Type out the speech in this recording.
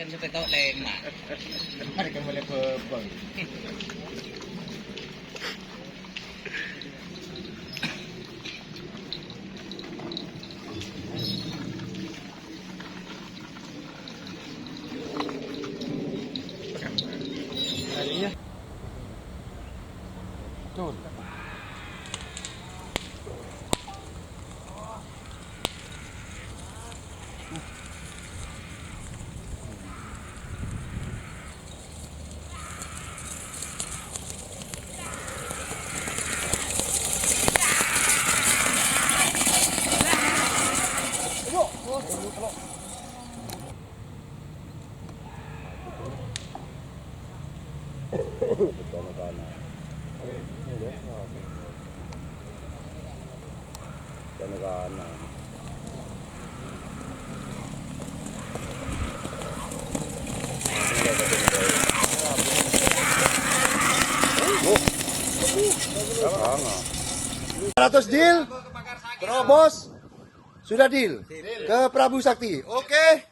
kan sampai tahu lemak. Ada kembali bebang. Harinya. Tuh. Ratus deal, terobos, sudah deal ke Prabu Sakti. Oke.